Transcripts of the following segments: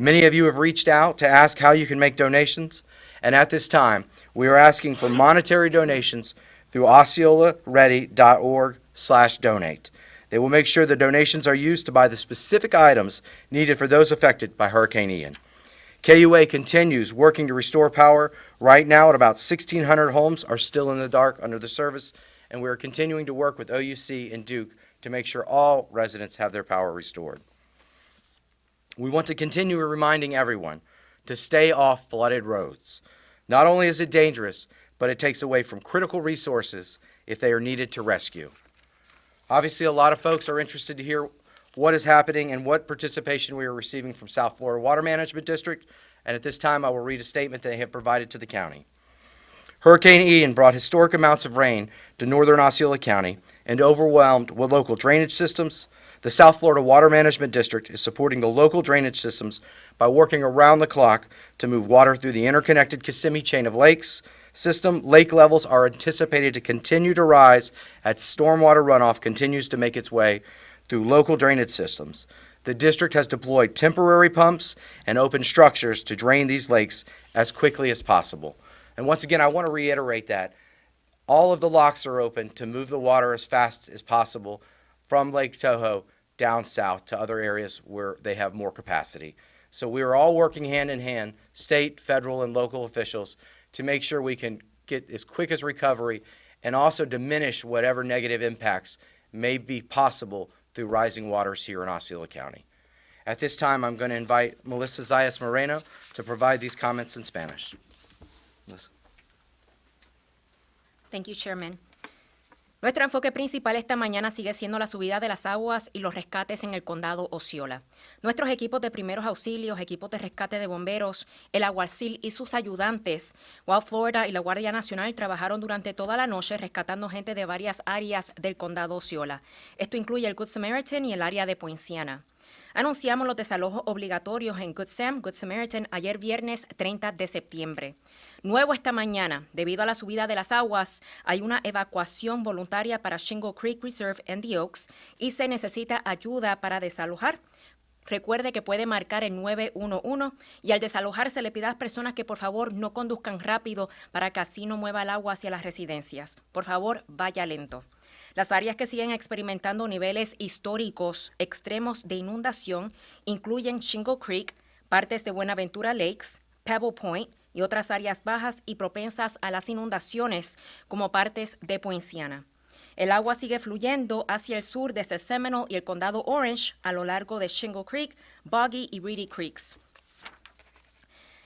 Many of you have reached out to ask how you can make donations, and at this time, we are asking for monetary donations through osceolaready.org/donate. They will make sure the donations are used to buy the specific items needed for those affected by Hurricane Ian. KUA continues working to restore power. Right now, at about 1,600 homes are still in the dark under the service, and we are continuing to work with OUC and Duke to make sure all residents have their power restored. We want to continue reminding everyone to stay off flooded roads. Not only is it dangerous, but it takes away from critical resources if they are needed to rescue. Obviously, a lot of folks are interested to hear what is happening and what participation we are receiving from South Florida Water Management District, and at this time I will read a statement they have provided to the county. Hurricane Ian brought historic amounts of rain to northern Osceola County and overwhelmed with local drainage systems. The South Florida Water Management District is supporting the local drainage systems by working around the clock to move water through the interconnected Kissimmee chain of lakes system. Lake levels are anticipated to continue to rise as stormwater runoff continues to make its way through local drainage systems. The district has deployed temporary pumps and open structures to drain these lakes as quickly as possible. And once again, I want to reiterate that all of the locks are open to move the water as fast as possible from Lake Toho down south to other areas where they have more capacity. So we are all working hand in hand, state, federal, and local officials, to make sure we can get as quick as recovery and also diminish whatever negative impacts may be possible through rising waters here in Osceola County. At this time, I'm going to invite Melissa Zayas Moreno to provide these comments in Spanish. Melissa. Thank you, Chairman. Nuestro enfoque principal esta mañana sigue siendo la subida de las aguas y los rescates en el condado Osceola. Nuestros equipos de primeros auxilios, equipos de rescate de bomberos, el aguacil y sus ayudantes, Wild Florida y la Guardia Nacional trabajaron durante toda la noche rescatando gente de varias áreas del condado Osceola. Esto incluye el Good Samaritan y el área de Poinciana. Anunciamos los desalojos obligatorios en Good Samaritan ayer viernes 30 de septiembre. Nuevo esta mañana, debido a la subida de las aguas, hay una evacuación voluntaria para Shingle Creek Reserve en The Oaks y se necesita ayuda para desalojar. Recuerde que puede marcar el 911 y al desalojarse le pida a las personas que por favor no conduzcan rápido para que así no mueva el agua hacia las residencias. Por favor, vaya lento. Las áreas que siguen experimentando niveles históricos extremos de inundación incluyen Shingle Creek, partes de Buenaventura Lakes, Pebble Point y otras áreas bajas y propensas a las inundaciones como partes de Poinciana. El agua sigue fluyendo hacia el sur desde Seminole y el condado Orange a lo largo de Shingle Creek, Boggy y Reedy Creeks.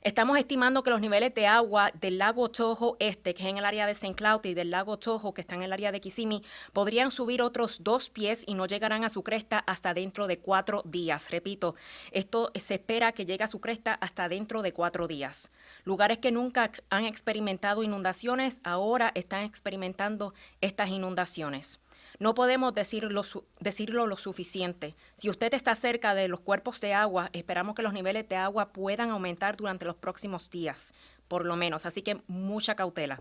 Estamos estimando que los niveles de agua del lago Toho Este, que es en el área de St. Cloud, y del lago Toho, que está en el área de Kissimmee, podrían subir otros 2 pies y no llegarán a su cresta hasta dentro de 4 días. Repito, esto se espera que llegue a su cresta hasta dentro de 4 días. Lugares que nunca han experimentado inundaciones, ahora están experimentando estas inundaciones. No podemos decirlo lo suficiente. Si usted está cerca de los cuerpos de agua, esperamos que los niveles de agua puedan aumentar durante los próximos días, por lo menos. Así que mucha cautela.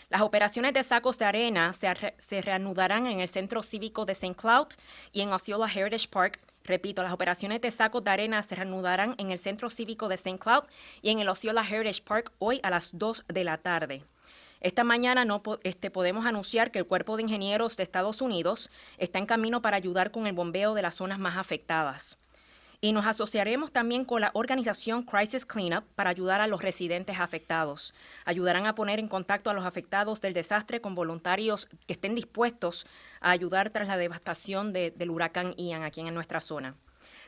Las operaciones de sacos de arena se reanudarán en el Centro Cívico de St. Cloud y en Osceola Heritage Park. Repito, las operaciones de sacos de arena se reanudarán en el Centro Cívico de St. Cloud y en el Osceola Heritage Park hoy a las 2 de la tarde. Esta mañana podemos anunciar que el Cuerpo de Ingenieros de Estados Unidos está en camino para ayudar con el bombeo de las zonas más afectadas. Y nos asociaremos también con la organización Crisis Cleanup para ayudar a los residentes afectados. Ayudarán a poner en contacto a los afectados del desastre con voluntarios que estén dispuestos a ayudar tras la devastación del huracán Ian aquí en nuestra zona.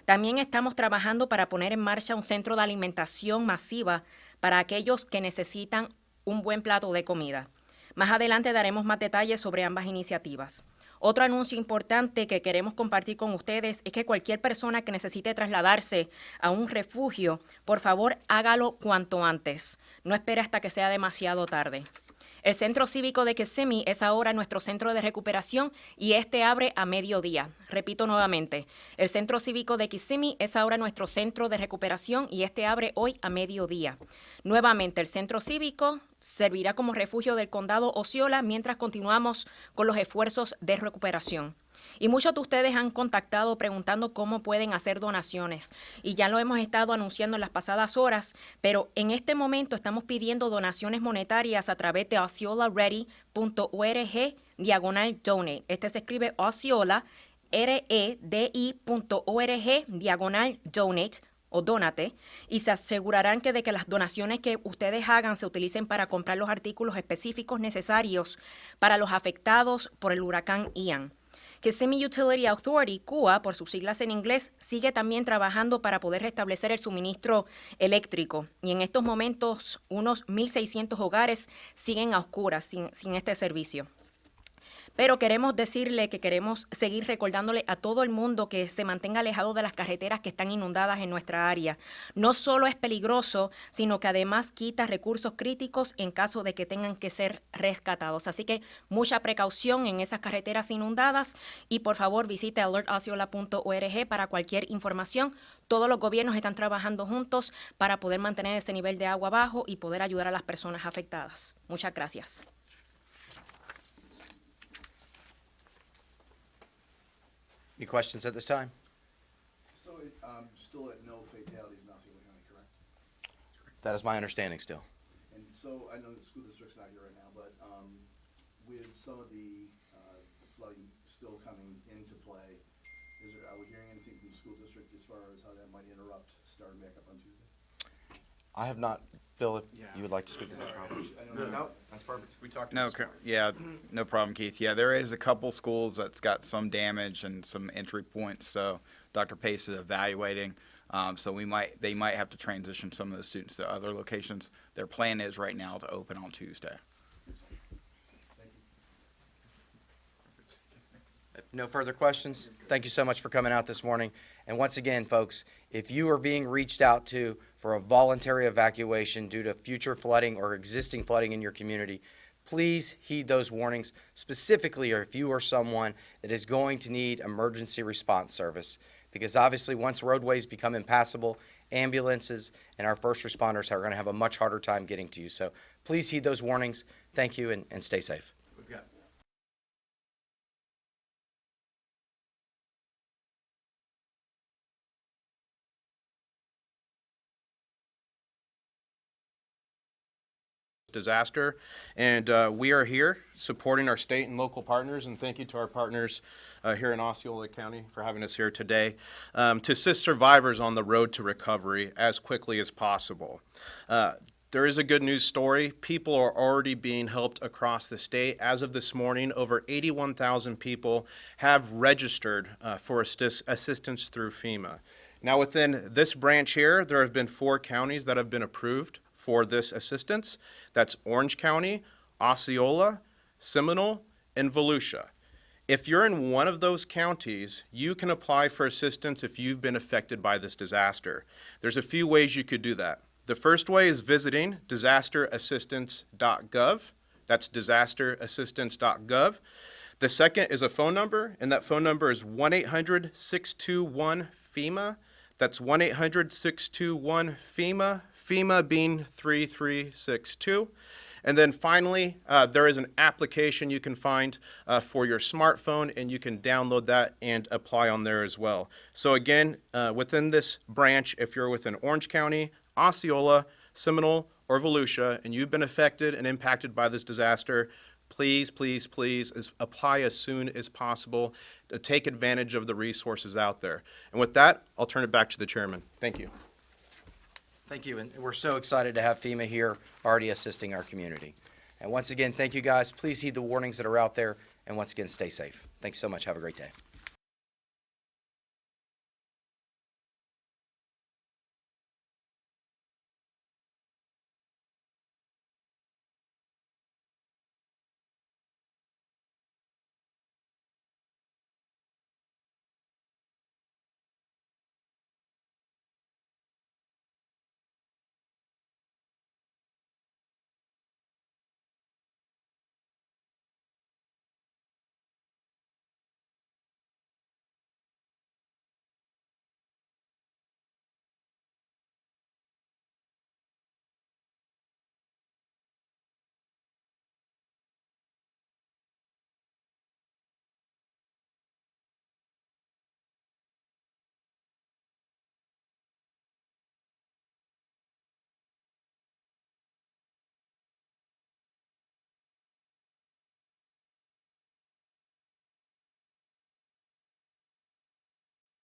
También estamos trabajando para poner en marcha un centro de alimentación masiva para aquellos que necesitan un buen plato de comida. Más adelante daremos más detalles sobre ambas iniciativas. Otro anuncio importante que queremos compartir con ustedes es que cualquier persona que necesite trasladarse a un refugio, por favor, hágalo cuanto antes. No espere hasta que sea demasiado tarde. El Centro Cívico de Kissimmee es ahora nuestro centro de recuperación y este abre a mediodía. Repito nuevamente, el Centro Cívico de Kissimmee es ahora nuestro centro de recuperación y este abre hoy a mediodía. Nuevamente, el Centro Cívico servirá como refugio del condado Osceola mientras continuamos con los esfuerzos de recuperación. Y muchos de ustedes han contactado preguntando cómo pueden hacer donaciones. Y ya lo hemos estado anunciando en las pasadas horas, pero en este momento estamos pidiendo donaciones monetarias a través de osceolaready.org/donate. Se escribe Osceola, redi.org/donate o dónate, y se asegurarán de que las donaciones que ustedes hagan se utilicen para comprar los artículos específicos necesarios para los afectados por el huracán Ian. Kissimmee Utility Authority, CUA, por sus siglas en inglés, sigue también trabajando para poder restablecer el suministro eléctrico. Y en estos momentos, unos 1,600 hogares siguen a oscuras sin este servicio. Pero queremos decirle que queremos seguir recordándole a todo el mundo que se mantenga alejado de las carreteras que están inundadas en nuestra área. No solo es peligroso, sino que además quita recursos críticos en caso de que tengan que ser rescatados. Así que mucha precaución en esas carreteras inundadas y por favor visite alertosceola.org para cualquier información. Todos los gobiernos están trabajando juntos para poder mantener ese nivel de agua bajo y poder ayudar a las personas afectadas. Muchas gracias. Any questions at this time? So, still at no fatalities in Osceola County, correct? That is my understanding still. And so, I know the school district's not here right now, but, with some of the, flooding still coming into play, are we hearing anything from the school district as far as how that might interrupt starting back up on Tuesday? I have not, Bill, if you would like to speak to that. No, That's perfect. We talked No, about this morning. yeah, no problem, Keith. Yeah, there is a couple schools that's got some damage and some entry points, so Dr. Pace is evaluating. So they might have to transition some of the students to other locations. Their plan is right now to open on Tuesday. No further questions? Thank you so much for coming out this morning. And once again, folks, if you are being reached out to for a voluntary evacuation due to future flooding or existing flooding in your community, please heed those warnings, specifically if you are someone that is going to need emergency response service. Because obviously, once roadways become impassable, ambulances and our first responders are going to have a much harder time getting to you. So please heed those warnings. Thank you and stay safe. We've got disaster, and we are here supporting our state and local partners, and thank you to our partners here in Osceola County for having us here today to assist survivors on the road to recovery as quickly as possible. There is a good news story. People are already being helped across the state. As of this morning, over 81,000 people have registered for assistance through FEMA. Now, within this branch here, there have been 4 counties that have been approved for this assistance. That's Orange County, Osceola, Seminole, and Volusia. If you're in one of those counties, you can apply for assistance if you've been affected by this disaster. There's a few ways you could do that. The first way is visiting disasterassistance.gov. That's disasterassistance.gov. The second is a phone number, and that phone number is 1-800-621-FEMA. That's 1-800-621-FEMA, FEMA being 3362. And then finally, there is an application you can find for your smartphone, and you can download that and apply on there as well. So again, within this branch, if you're within Orange County, Osceola, Seminole, or Volusia, and you've been affected and impacted by this disaster, please, please, please apply as soon as possible to take advantage of the resources out there. And with that, I'll turn it back to the chairman. Thank you. Thank you, and we're so excited to have FEMA here already assisting our community. And once again, thank you guys. Please heed the warnings that are out there, and once again, stay safe. Thanks so much. Have a great day.